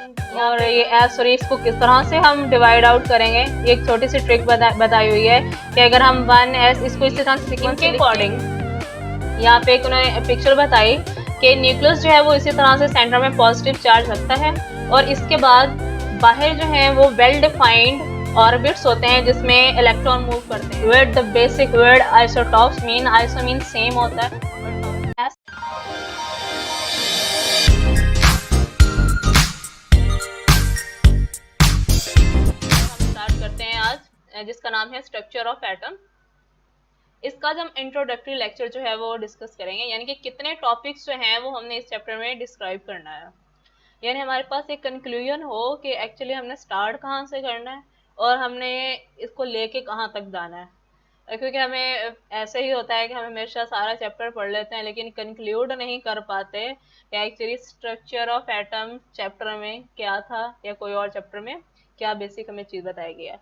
और ये सॉरी इसको किस तरह से हम डिवाइड आउट करेंगे, ये एक छोटी सी ट्रिक बताई हुई है कि अगर हम 1s इसको इसी तरह सीक्वेंस के अकॉर्डिंग यहाँ पे एक उन्होंने पिक्चर बताई कि न्यूक्लियस जो है वो इसी तरह से सेंटर में पॉजिटिव चार्ज रखता है और इसके बाद बाहर जो है वो वेल डिफाइंड ऑर्बिट्स होते हैं जिसमें इलेक्ट्रॉन मूव करते हैं। With the basic word isotopes mean, iso mean same होता है। स्टार्ट करते हैं आज जिसका नाम है स्ट्रक्चर ऑफ एटम। इसका जब इंट्रोडक्टरी लेक्चर जो है वो डिस्कस करेंगे, यानी कि कितने टॉपिक्स जो हैं वो हमने इस चैप्टर में डिस्क्राइब करना है, यानी हमारे पास एक कंक्लूजन हो कि एक्चुअली हमने स्टार्ट कहाँ से करना है और हमने इसको लेके कहाँ तक जाना है। क्योंकि हमें ऐसे ही होता है कि हम हमेशा सारा चैप्टर पढ़ लेते हैं लेकिन कंक्लूड नहीं कर पाते कि actually structure of atom chapter में क्या था या कोई और चैप्टर में क्या बेसिक हमें चीज़ बताई गई है।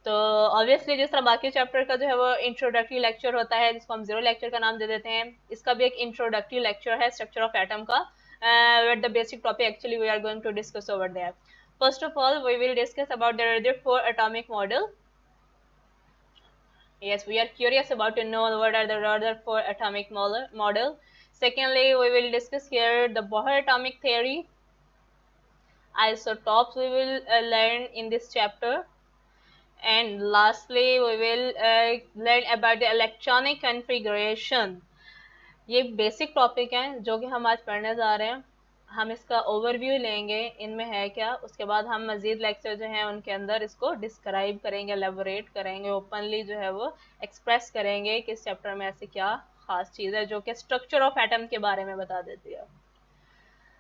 तो ऑब्वियसली जिस तरह बाकी चैप्टर का जो है वो इंट्रोडक्टरी लेक्चर होता है जिसको हम जीरो लेक्चर का नाम दे देते हैं, इसका भी एक इंट्रोडक्टरी लेक्चर है स्ट्रक्चर ऑफ एटम का, with the basic topic actually we are going to discuss over there. First of all, we will discuss about the Rutherford atomic model. Yes, we are curious about to know what are the Rutherford atomic model. Secondly, we will discuss here the Bohr atomic theory. Isotopes we will learn in this chapter. And lastly, we will learn about the electronic configuration. ये basic topic हैं जो कि हम आज पढ़ने जा रहे हैं। हम इसका ओवरव्यू लेंगे इनमें है क्या, उसके बाद हम मज़ीद लेक्चर जो हैं उनके अंदर इसको डिस्क्राइब करेंगे, एलेबोरेट करेंगे, ओपनली जो है वो एक्सप्रेस करेंगे कि इस चैप्टर में ऐसी क्या ख़ास चीज़ है जो कि स्ट्रक्चर ऑफ एटम के बारे में बता देती है।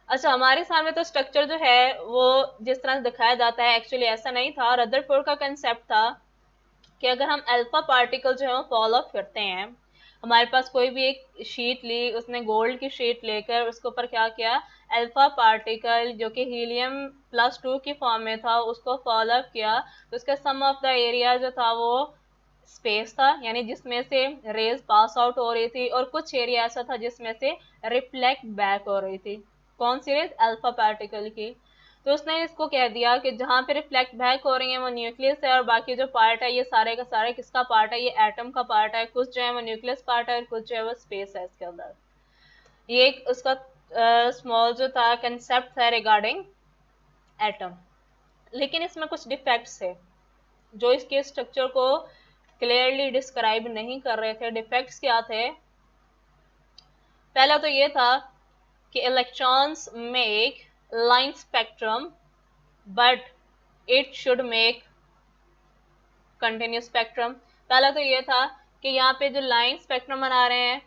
अच्छा, हमारे सामने तो स्ट्रक्चर जो है वो जिस तरह से दिखाया जाता है एक्चुअली ऐसा नहीं था। रदरफोर्ड का कंसेप्ट था कि अगर हम अल्फा पार्टिकल जो है वो फॉलो अप करते हैं, हमारे पास कोई भी एक शीट ली, उसने गोल्ड की शीट लेकर उसके ऊपर क्या किया, अल्फा पार्टिकल जो कि हीलियम +2 की फॉर्म में था उसको फॉलो अप किया, तो उसका सम ऑफ द एरिया जो था वो स्पेस था, यानी जिसमें से रेज पास आउट हो रही थी, और कुछ एरिया ऐसा था जिसमें से रिफ्लेक्ट बैक हो रही थी। कौन सी रेज? अल्फा पार्टिकल की। तो उसने इसको कह दिया कि जहाँ पे रिफ्लेक्ट बैक हो रही है वो न्यूक्लियस है और बाकी जो पार्ट है ये सारे का सारे किसका पार्ट है, ये एटम का पार्ट है। कुछ जो है वो न्यूक्लियस पार्ट है और कुछ जो है वो स्पेस है इसके अंदर। ये एक उसका स्मॉल जो था कंसेप्ट है रिगार्डिंग एटम। लेकिन इसमें कुछ डिफेक्ट्स थे जो इसके स्ट्रक्चर को क्लियरली डिस्क्राइब नहीं कर रहे थे। डिफेक्ट्स क्या थे? पहला तो ये था कि electrons make line spectrum but it should make continuous spectrum. पहला तो ये था कि यहाँ पे जो लाइन स्पेक्ट्रम बना रहे हैं,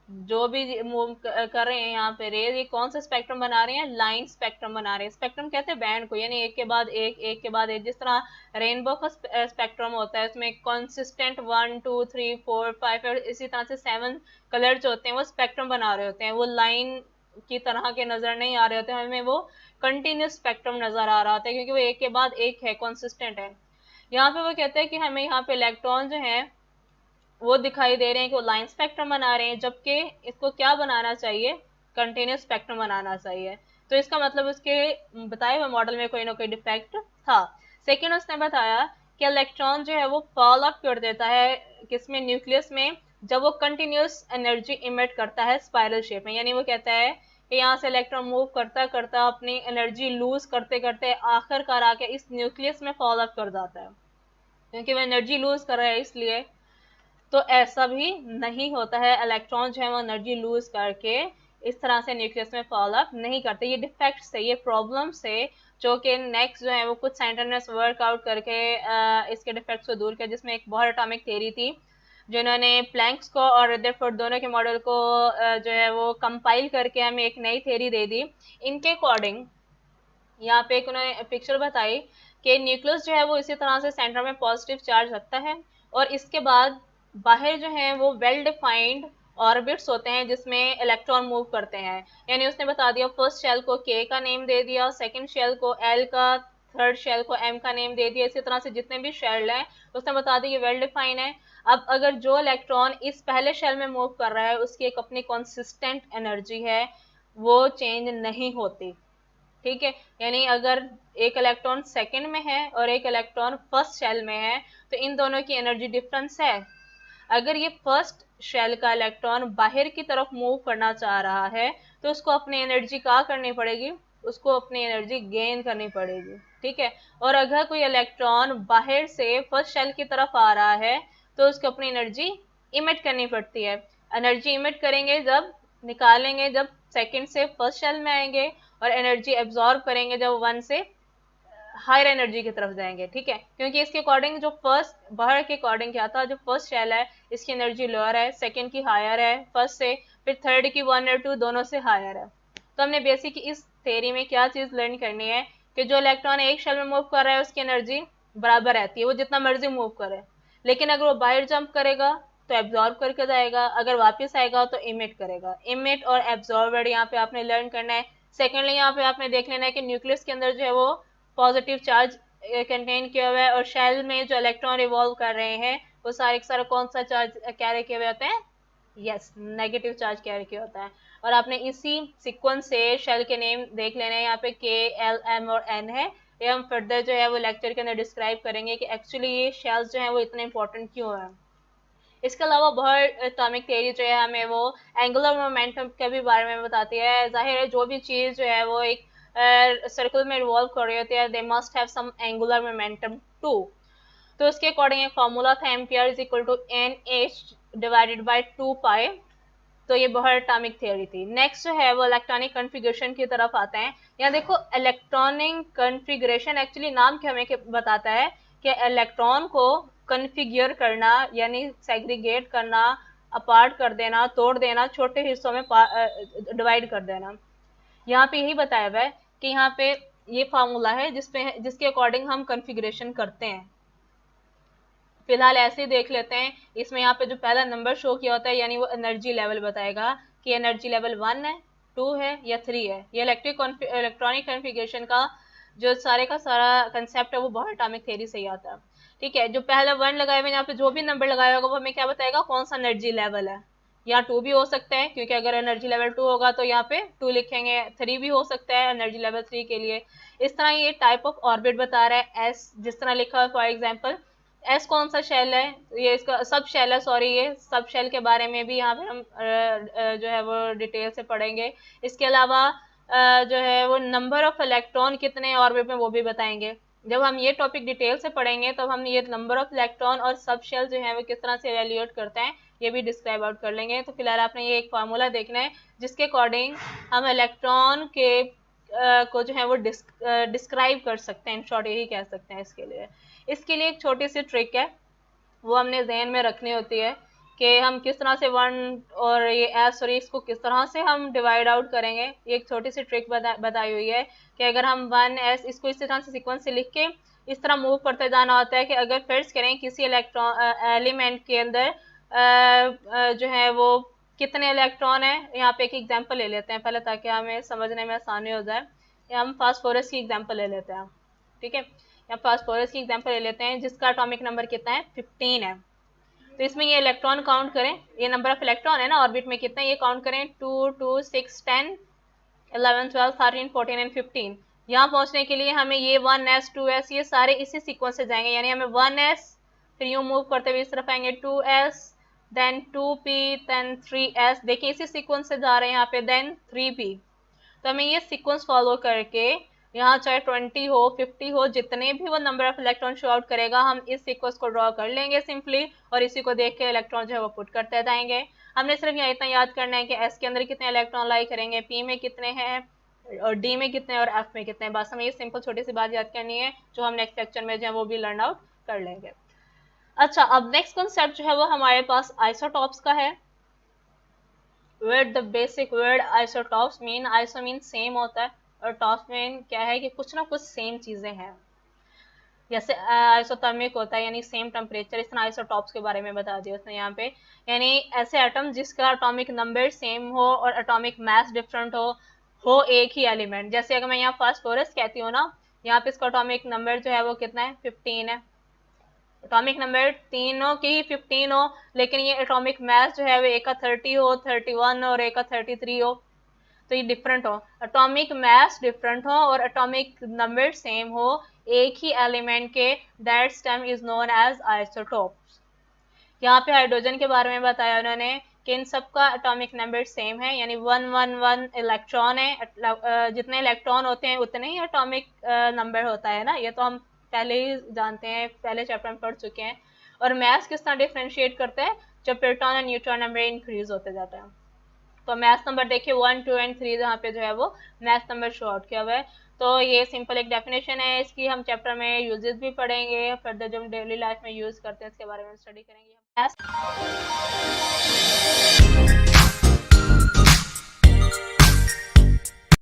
जो भी मूव कर रहे हैं यहाँ पे रेज, ये कौन सा स्पेक्ट्रम बना रहे हैं? लाइन स्पेक्ट्रम बना रहे हैं। स्पेक्ट्रम कहते हैं बैंड को, यानी एक के बाद एक, एक के बाद एक। जिस तरह रेनबो का स्पेक्ट्रम होता है उसमें कंसिस्टेंट 1 2 3 4 5 और इसी तरह से 7 कलर जो होते हैं वो स्पेक्ट्रम बना रहे होते हैं। वो लाइन की तरह के नजर नहीं आ रहे होते, हमें वो कंटिन्यूस स्पेक्ट्रम नजर आ रहा होता है क्योंकि वो एक के बाद एक है, कंसिस्टेंट है। यहाँ पे वो कहते हैं कि हमें यहाँ पे इलेक्ट्रॉन जो है वो दिखाई दे रहे हैं कि वो लाइन स्पेक्ट्रम बना रहे हैं, जबकि इसको क्या बनाना चाहिए? कंटिन्यूस स्पेक्ट्रम बनाना चाहिए। तो इसका मतलब उसके बताए हुए मॉडल में कोई ना कोई डिफेक्ट था। सेकेंड, उसने बताया कि इलेक्ट्रॉन जो है वो फॉल अप कर देता है किसमें? न्यूक्लियस में, जब वो कंटिन्यूस एनर्जी इमिट करता है स्पाइरल शेप में। यानी वो कहता है कि यहाँ से इलेक्ट्रॉन मूव करता करता अपनी एनर्जी लूज करते करते आखिरकार आके इस न्यूक्लियस में फॉल अप कर जाता है, क्योंकि वो एनर्जी लूज कर रहा है इसलिए। तो ऐसा भी नहीं होता है, इलेक्ट्रॉन जो है वो एनर्जी लूज करके इस तरह से न्यूक्लियस में फॉल अप नहीं करते। ये डिफेक्ट्स है, ये प्रॉब्लम्स है जो कि नेक्स्ट जो है वो कुछ साइंटिस्ट ने वर्कआउट करके इसके डिफेक्ट्स को दूर किया, जिसमें एक बोहर एटॉमिक थ्योरी थी जिन्होंने प्लैंक्स को और रदरफोर्ड दोनों के मॉडल को जो है वो कंपाइल करके हमें एक नई थ्योरी दे दी। इनके अकॉर्डिंग यहाँ पे एक उन्होंने पिक्चर बताई कि न्यूक्लियस जो है वो इसी तरह से सेंटर में पॉजिटिव चार्ज रखता है और इसके बाद बाहर जो है वो वेल डिफाइंड ऑर्बिट्स होते हैं जिसमें इलेक्ट्रॉन मूव करते हैं। यानी उसने बता दिया, फर्स्ट शेल को के का नेम दे दिया, सेकंड शेल को एल का, थर्ड शेल को एम का नेम दे दिया। इसी तरह से जितने भी शेल हैं उसने बता दिया ये वेल डिफाइन है। अब अगर जो इलेक्ट्रॉन इस पहले शेल में मूव कर रहा है उसकी एक अपनी कॉन्सिस्टेंट एनर्जी है, वो चेंज नहीं होती। ठीक है, यानी अगर एक इलेक्ट्रॉन सेकंड में है और एक इलेक्ट्रॉन फर्स्ट शेल में है तो इन दोनों की एनर्जी डिफरेंस है। अगर ये फर्स्ट शेल का इलेक्ट्रॉन बाहर की तरफ मूव करना चाह रहा है तो उसको अपनी एनर्जी क्या करनी पड़ेगी, उसको अपनी एनर्जी गेन करनी पड़ेगी। ठीक है, और अगर कोई इलेक्ट्रॉन बाहर से फर्स्ट शेल की तरफ आ रहा है तो उसको अपनी एनर्जी इमिट करनी पड़ती है। एनर्जी इमिट करेंगे जब, निकालेंगे जब सेकंड से फर्स्ट शेल में आएंगे, और एनर्जी एब्जॉर्ब करेंगे जब वन से हायर एनर्जी की तरफ जाएंगे। ठीक है, क्योंकि इसके अकॉर्डिंग जो फर्स्ट बाहर के अकॉर्डिंग क्या था, जो फर्स्ट शेल है इसकी एनर्जी लोअर है, सेकंड की हायर है फर्स्ट से, फिर थर्ड की 1 और 2 दोनों से हायर है। तो हमने बेसिक इस थ्योरी में क्या चीज लर्न करनी है कि जो इलेक्ट्रॉन एक शेल में मूव कर रहा है उसकी एनर्जी बराबर रहती है, वो जितना मर्जी मूव करे, लेकिन अगर वो बाहर जंप करेगा तो एब्जॉर्ब करके जाएगा, अगर वापस आएगा तो इमिट करेगा। इमिट और एब्जॉर्ब यहाँ पे आपने लर्न करना है। सेकेंडली यहाँ पे आपने देख लेना है कि न्यूक्लियस के अंदर जो है वो पॉजिटिव चार्ज कंटेन किया हुआ है, और शेल में जो इलेक्ट्रॉन रिवॉल्व कर रहे हैं वो सारे के सारे कौन सा चार्ज कैरी किए हुए होते हैं, यस, नेगेटिव चार्ज कैरी किया होता है। और आपने इसी सीक्वेंस से शेल के नेम देख लेना है, यहाँ पे के, एल, एम और एन है। ये हम फर्दर जो है वो लेक्चर के अंदर डिस्क्राइब करेंगे कि एक्चुअली ये शेल्स जो है वो इतने इंपॉर्टेंट क्यों है। इसके अलावा बहुत एटॉमिक थ्योरी जो है हमें वो एंगुलर मोमेंटम के भी बारे में बताती है। जाहिर है जो भी चीज जो है वो एक सर्कल में रिवॉल्व कर रही होती है, they must have some angular momentum too. तो उसके अकॉर्डिंग एक फॉर्मूला था, ampere is equal to n h divided by 2 pi. तो ये बहुत एटॉमिक थ्योरी थी। नेक्स्ट जो है वो इलेक्ट्रॉनिक कॉन्फ़िगरेशन की तरफ आते हैं। यहाँ देखो इलेक्ट्रॉनिक कॉन्फ़िगरेशन एक्चुअली नाम क्या हमें बताता है कि इलेक्ट्रॉन को कॉन्फ़िगर करना यानी सेग्रीगेट करना, अपार्ट कर देना, तोड़ देना, छोटे हिस्सों में डिवाइड कर देना। यहाँ पे यही बताया हुआ है कि यहाँ पे ये फार्मूला है जिसके अकॉर्डिंग हम कॉन्फ़िगरेशन करते हैं। फिलहाल ऐसे ही देख लेते हैं। इसमें यहाँ पे जो पहला नंबर शो किया होता है यानी वो एनर्जी लेवल बताएगा कि एनर्जी लेवल 1 है, 2 है या 3 है। ये इलेक्ट्रॉनिक कॉन्फ़िगरेशन का जो सारे का सारा कंसेप्ट है वो बहुत एटॉमिक थ्योरी से ही आता है। ठीक है, जो पहला 1 लगाए हुए यहाँ पे जो भी नंबर लगाया होगा वो हमें क्या बताएगा, कौन सा एनर्जी लेवल है। यहाँ 2 भी हो सकता है क्योंकि अगर एनर्जी लेवल 2 होगा तो यहाँ पे 2 लिखेंगे। 3 भी हो सकता है एनर्जी लेवल 3 के लिए। इस तरह ये टाइप ऑफ ऑर्बिट बता रहा है। एस जिस तरह लिखा है, फॉर एग्जाम्पल एस कौन सा शेल है, ये इसका सब शेल है, सॉरी ये सब शेल के बारे में भी यहाँ पे हम जो है वो डिटेल से पढ़ेंगे। इसके अलावा जो है वो नंबर ऑफ इलेक्ट्रॉन कितने ऑर्बिट में वो भी बताएंगे। जब हम ये टॉपिक डिटेल से पढ़ेंगे तब हम ये नंबर ऑफ इलेक्ट्रॉन और सब शेल जो है वो किस तरह से एवेल्यूएट करते हैं ये भी डिस्क्राइब आउट कर लेंगे। तो फिलहाल आपने ये एक फार्मूला देखना है जिसके अकॉर्डिंग हम इलेक्ट्रॉन के को जो है वो डिस्क्राइब कर सकते हैं, इन शॉर्ट यही कह सकते हैं इसके लिए। इसके लिए एक छोटी सी ट्रिक है, वो हमने जहन में रखनी होती है कि हम किस तरह से 1 और ये एस और इसको किस तरह से हम डिवाइड आउट करेंगे। ये एक छोटी सी ट्रिक बताई हुई है कि अगर हम 1s इसको इस तरह से सीक्वेंस से लिख के इस तरह मूव करते जाना होता है कि अगर फर्स्ट करें किसी इलेक्ट्रॉन एलिमेंट के अंदर जो है वो कितने इलेक्ट्रॉन है। यहाँ पे एक एग्जांपल ले लेते हैं पहले ताकि हमें समझने में आसानी हो जाए। हम फास्फोरस की एग्जांपल ले लेते हैं। ठीक है, या फास्फोरस की एग्जांपल ले लेते हैं जिसका एटॉमिक नंबर कितना है, 15 है। तो इसमें ये इलेक्ट्रॉन काउंट करें, ये नंबर ऑफ इलेक्ट्रॉन है ना ऑर्बिट में कितना, ये काउंट करें 2 2 6 10 11 12 13 14 एंड 15। यहाँ पहुंचने के लिए हमें ये 1s 2s ये सारे इसी सीक्वेंस से जाएंगे, यानी हमें 1s फिर यूं मूव करते हुए इस तरफ आएंगे 2s then 2p then 3s, देखिए इसी सीक्वेंस से जा रहे हैं यहाँ पे, देन 3p। तो हमें ये सीक्वेंस फॉलो करके यहाँ चाहे 20 हो 50 हो जितने भी वो number of electron show out करेगा हम इस सीक्वेंस को ड्रॉ कर लेंगे सिंपली, और इसी को देख के इलेक्ट्रॉन जो है वो पुट करते जाएंगे। हमने सिर्फ यहाँ इतना याद करना है कि एस के अंदर कितने इलेक्ट्रॉन लाई करेंगे, पी में कितने हैं और डी में कितने और एफ में कितने। बस हमें ये सिंपल छोटी सी बात याद करनी है जो हम नेक्स्ट लेक्चर में जो है वो भी लर्न आउट कर लेंगे। अच्छा, अब नेक्स्ट कॉन्सेप्ट जो है वो हमारे पास आइसोटॉप्स का है। word the basic word isotopes mean, iso mean same होता है और टॉप्स में क्या है कि कुछ ना कुछ सेम चीजें हैं। जैसे आइसोथर्मिक होता है यानी सेम टेम्परेचर, इस तरह आइसोटॉप्स के बारे में बता दिया उसने यहाँ पे, यानी ऐसे एटम जिसका एटॉमिक नंबर सेम हो और एटॉमिक मास डिफरेंट हो एक ही एलिमेंट। जैसे अगर मैं यहाँ फास्फोरस कहती हूँ ना, यहाँ पे इसका एटॉमिक नंबर जो है वो कितना है, 15 है। एटॉमिक नंबर तीनों की 15 हो लेकिन ये एटॉमिक मास जो है वो एक का 30 हो, 31 और एक का 33 हो। तो ये डिफरेंट हो, एटॉमिक मास डिफरेंट हो और एटॉमिक नंबर सेम हो एक ही एलिमेंट के, that term is known as isotopes. यहाँ पे हाइड्रोजन के बारे में बताया उन्होंने कि इन सबका एटॉमिक नंबर सेम है, यानी 111 इलेक्ट्रॉन है, जितने इलेक्ट्रॉन होते हैं उतने ही एटॉमिक नंबर होता है ना, ये तो हम पहले ही जानते हैं, पहले चैप्टर में पढ़ चुके हैं। और मैथ्स किस तरह डिफ्रेंशिएट करते हैं, जब प्रोटॉन और न्यूट्रॉन नंबर इंक्रीज होते जाते हैं। तो मैथ्स नंबर देखिए 1, 2 एंड 3 जहाँ पे जो है वो मैथ्स नंबर शो आउट किया हुआ है। तो ये सिंपल एक डेफिनेशन है, इसकी हम चैप्टर में यूजेस भी पढ़ेंगे, फर्दर जो हम डेली लाइफ में यूज करते हैं इसके बारे में स्टडी करेंगे।